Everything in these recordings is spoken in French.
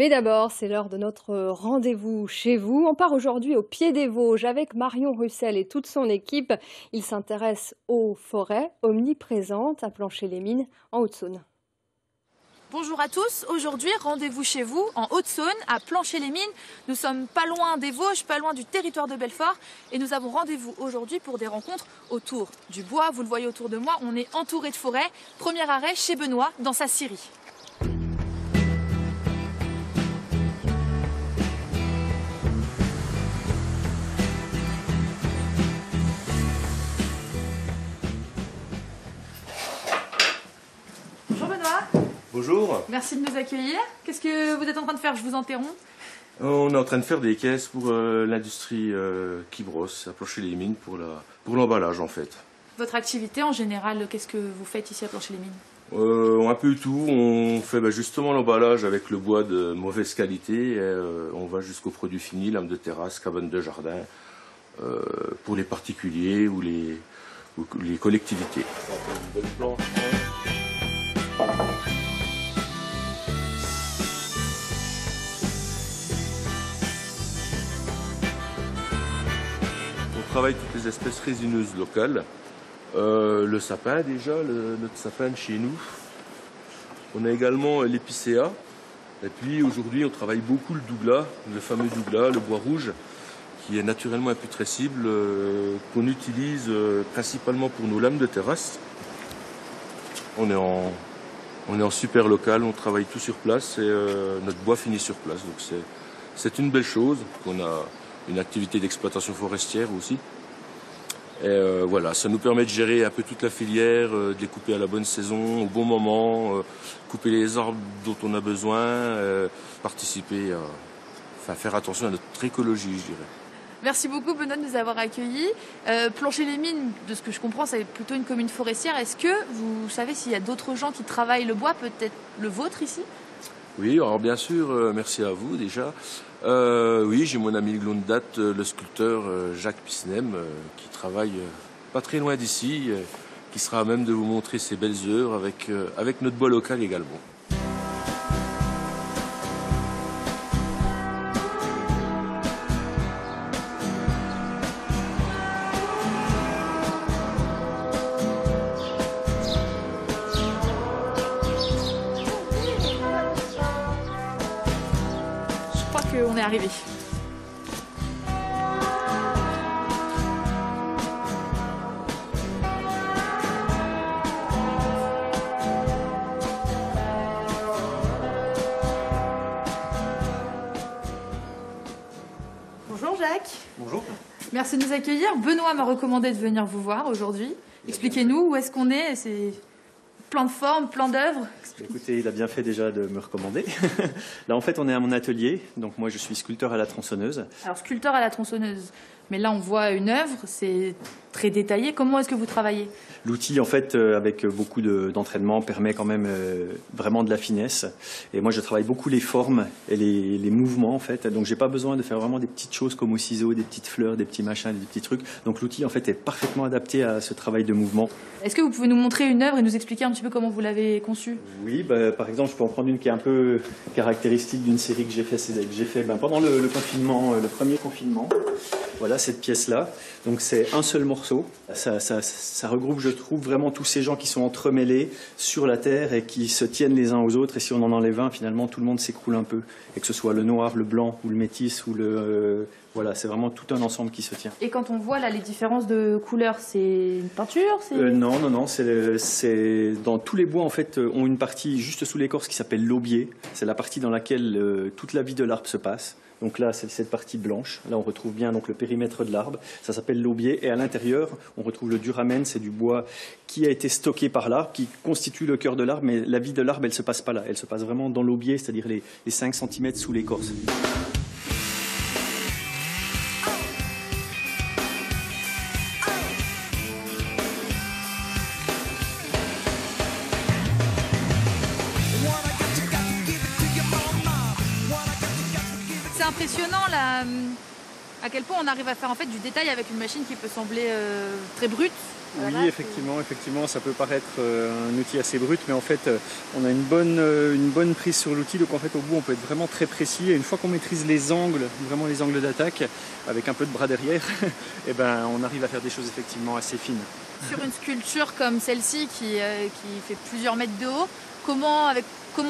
Mais d'abord, c'est l'heure de notre rendez-vous chez vous. On part aujourd'hui au pied des Vosges avec Marion Russel et toute son équipe. Ils s'intéressent aux forêts omniprésentes à Plancher-les-Mines en Haute-Saône. Bonjour à tous, aujourd'hui rendez-vous chez vous en Haute-Saône, à Plancher-les-Mines. Nous sommes pas loin des Vosges, pas loin du territoire de Belfort et nous avons rendez-vous aujourd'hui pour des rencontres autour du bois. Vous le voyez autour de moi, on est entouré de forêts. Premier arrêt chez Benoît dans sa scierie. Bonjour Benoît. Bonjour. Merci de nous accueillir. Qu'est-ce que vous êtes en train de faire? Je vous interromps. On est en train de faire des caisses pour l'industrie qui brosse à Plancher-les-Mines pour l'emballage en fait. Votre activité en général, qu'est-ce que vous faites ici à Plancher-les-Mines? Un peu tout. On fait justement l'emballage avec le bois de mauvaise qualité. Et, on va jusqu'aux produits finis, lames de terrasse, cabanes de jardin, pour les particuliers ou les collectivités. Une belle planche. On travaille toutes les espèces résineuses locales. Le sapin déjà, notre sapin de chez nous. On a également l'épicéa. Et puis aujourd'hui on travaille beaucoup le douglas, le fameux douglas, le bois rouge, qui est naturellement imputrescible, qu'on utilise principalement pour nos lames de terrasse. On est en super local, on travaille tout sur place et notre bois finit sur place. Donc c'est une belle chose qu'on a. Une activité d'exploitation forestière aussi. Et voilà, ça nous permet de gérer un peu toute la filière, de les couper à la bonne saison, au bon moment, couper les arbres dont on a besoin, participer à faire attention à notre écologie, je dirais. Merci beaucoup Benoît de nous avoir accueillis. Plancher-les-Mines, de ce que je comprends, c'est plutôt une commune forestière. Est-ce que vous savez s'il y a d'autres gens qui travaillent le bois, peut-être le vôtre ici? Oui, alors bien sûr, merci à vous déjà. Oui, j'ai mon ami de longue date, le sculpteur Jacques Pisnem, qui travaille pas très loin d'ici, qui sera à même de vous montrer ses belles œuvres avec notre bois local également. On est arrivé. Bonjour Jacques. Bonjour. Merci de nous accueillir. Benoît m'a recommandé de venir vous voir aujourd'hui. Expliquez-nous où est-ce qu'on est. C'est plein de formes, plein d'œuvres. Écoutez, il a bien fait déjà de me recommander. Là, en fait, on est à mon atelier. Donc, moi, je suis sculpteur à la tronçonneuse. Alors, sculpteur à la tronçonneuse. Mais là, on voit une œuvre, c'est très détaillé. Comment est-ce que vous travaillez? L'outil, en fait, avec beaucoup d'entraînement, permet quand même vraiment de la finesse. Et moi, je travaille beaucoup les formes et les mouvements, en fait. Donc, j'ai pas besoin de faire vraiment des petites choses comme au ciseau, des petites fleurs, des petits machins, des petits trucs. Donc, l'outil, en fait, est parfaitement adapté à ce travail de mouvement. Est-ce que vous pouvez nous montrer une œuvre et nous expliquer un petit peu comment vous l'avez conçue? Oui, par exemple, je peux en prendre une qui est un peu caractéristique d'une série que j'ai fait pendant le confinement, le premier confinement. Voilà cette pièce-là. Donc c'est un seul morceau. Ça regroupe, je trouve, vraiment tous ces gens qui sont entremêlés sur la terre et qui se tiennent les uns aux autres. Et si on en enlève un, finalement, tout le monde s'écroule un peu. Et que ce soit le noir, le blanc ou le métis ou voilà, c'est vraiment tout un ensemble qui se tient. Et quand on voit là les différences de couleurs, c'est une peinture? Non, c'est dans tous les bois en fait ont une partie juste sous l'écorce qui s'appelle l'aubier. C'est la partie dans laquelle toute la vie de l'arbre se passe. Donc là, c'est cette partie blanche. Là, on retrouve bien donc le périmètre de l'arbre. Ça s'appelle l'aubier. Et à l'intérieur, on retrouve le duramen. C'est du bois qui a été stocké par l'arbre, qui constitue le cœur de l'arbre. Mais la vie de l'arbre, elle se passe pas là. Elle se passe vraiment dans l'aubier, c'est-à-dire les 5 cm sous l'écorce. C'est impressionnant À quel point on arrive à faire en fait du détail avec une machine qui peut sembler très brute. Oui, effectivement, ça peut paraître un outil assez brut, mais en fait, on a une bonne prise sur l'outil, donc en fait, au bout, on peut être vraiment très précis. Et une fois qu'on maîtrise les angles, vraiment les angles d'attaque, avec un peu de bras derrière, et ben, on arrive à faire des choses effectivement assez fines. Sur une sculpture comme celle-ci, qui fait plusieurs mètres de haut, comment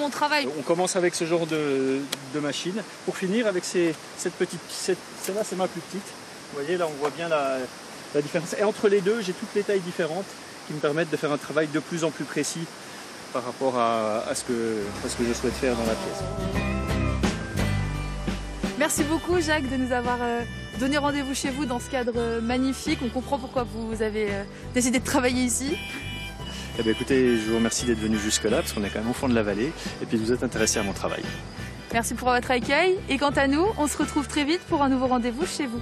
on travaille? On commence avec ce genre de machine, pour finir avec cette petite, celle-là, c'est ma plus petite. Vous voyez, là, on voit bien la différence. Et entre les deux, j'ai toutes les tailles différentes qui me permettent de faire un travail de plus en plus précis par rapport à ce que je souhaite faire dans la pièce. Merci beaucoup Jacques de nous avoir donné rendez-vous chez vous dans ce cadre magnifique. On comprend pourquoi vous avez décidé de travailler ici. Eh bien, écoutez, je vous remercie d'être venu jusque-là parce qu'on est quand même au fond de la vallée et puis vous êtes intéressé à mon travail. Merci pour votre accueil et quant à nous, on se retrouve très vite pour un nouveau rendez-vous chez vous.